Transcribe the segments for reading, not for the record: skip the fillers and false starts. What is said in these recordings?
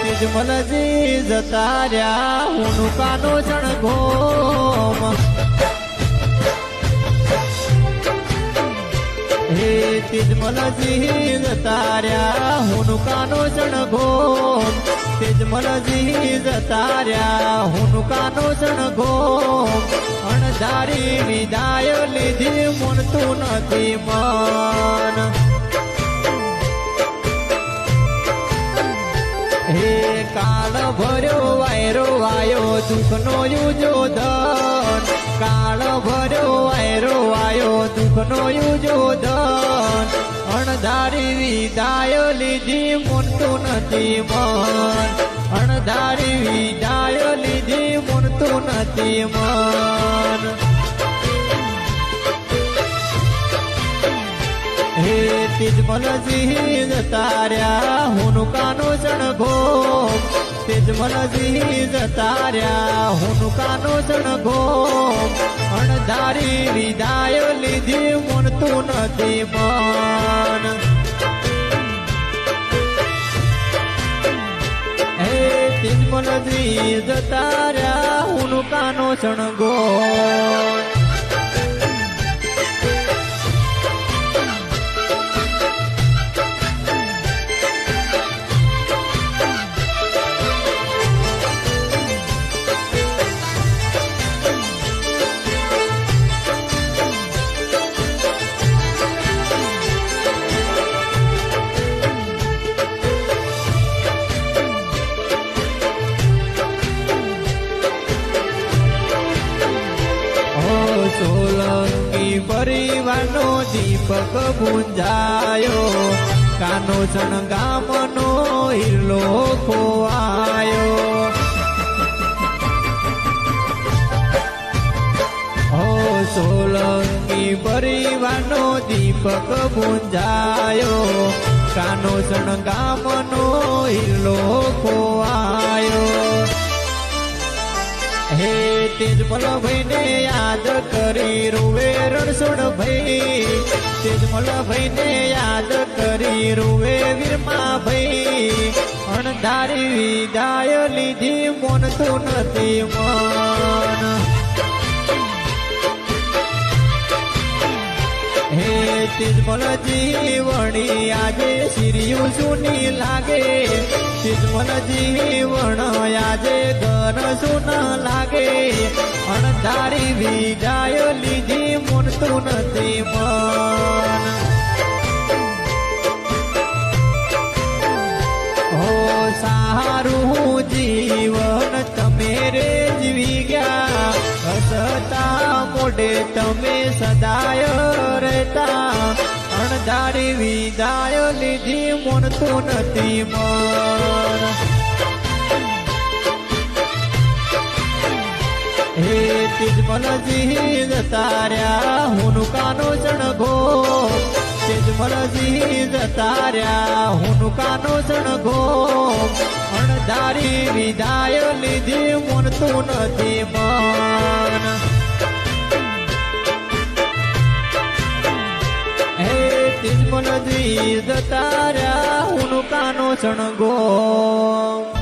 तिजमलजी जतार्या हुनुकानो जणघोम हे तिजमलजी जतार्या हुनुकानो जणघोम तिजमलजी जतार्या हुनुकानो जणघोम अणधारी विदाय लीधी म्हणतू नथी मन हे काळ भर्यो वायरो आयो दुखनो युजो धन काळ भर्यो वायरो आयो दुखनो युजो धन अणधारी विदाय लीधी म्हणतू नथी मन अणधारी विदाय लीधी म्हणतू नथी मन हे तिजमलजी जतार्या हुनुकानो जणघोम तिजमलजी जतार्या हुनुकानो जणघोम अणधारी विदाय लीधी म्हणतू नथी मन हे तिजमलजी जतार्या हुनुकानो जणघोम सोलंकी परिवारनो दीपक बुंजायो कानो गामनो हिरलो खोवायो हो सोलंकी परिवारनो दीपक बुंजायो कानो गामनो हिरलो खोवायो हे तिजमल भाईने याद करी रोवे रणसोड भाई तिजमल भाईने याद करी रोवे वीरमा भाई अणधारी विदाय लीधी म्हणतू नथी मन हे तिजमलजी वणी आजे सिरियू सुनी लागे तिजमलजी वण आजे घर सुन लागे अणधारी विदाय लीधी म्हणतू नथी मन हो सारू जीवन तमे रे जीवी गया हसता मोढे तमे सदाय रहता अणधारी विदाय लीधी म्हणतू नथी मन हे तिजमलजी जतार्या हुनुकानो जणघोम तिजमलजी जतार्या हुनुकानो जणघोम अणधारी विदाय लीधी म्हणतू नथी मन हे तिजमलजी जतार्या हुनुकानो जणघोम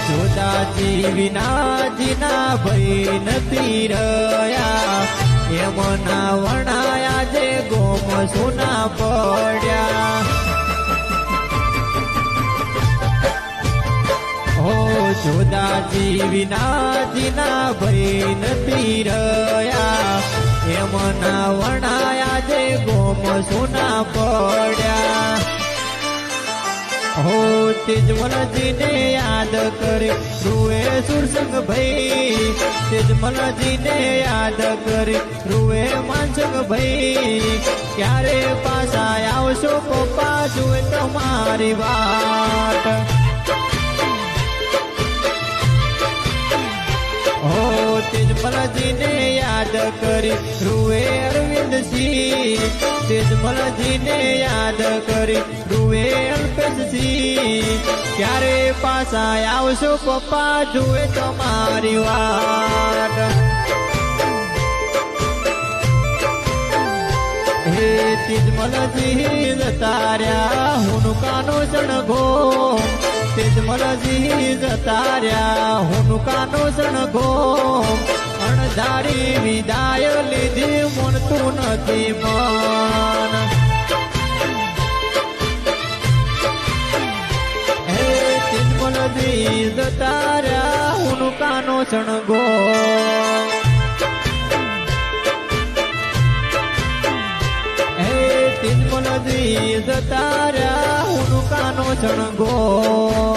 જોદાજી વિના જીના ભઈ નથી રહ્યા એમના વણાયા જે ગોમ સુના પડ્યા હો જોદાજી વિના જીના ભઈ નથી રહ્યા એમના વણાયા જે ગોમ સુના પડ્યા हो तिजमलजी ने याद करे रुए सुरसंग भाई तिजमलजी ने याद करे रुए मानसंग भाई क्यारे पासा आवशो पप्पा जुए तमारी वाट કરી રૂએ અરવિંદસિંહ તેજમલજીને યાદ કરી રૂએ અલ્પેશસિંહ ક્યારે પાછા આવશો પપ્પા જુએ તમારી વાત હે તેજમલજી જતા રહ્યા હુનુકાનો સણગો તેજમલજી જતા રહ્યા હુનુકાનો સણગો અણધારી વિદાય લીધી મનતું નથી મન હે તેજમલજી જતા રહ્યા હુનુકાનો સણગો તેજમલજી જતા રહ્યા હુનુકાનો સણગો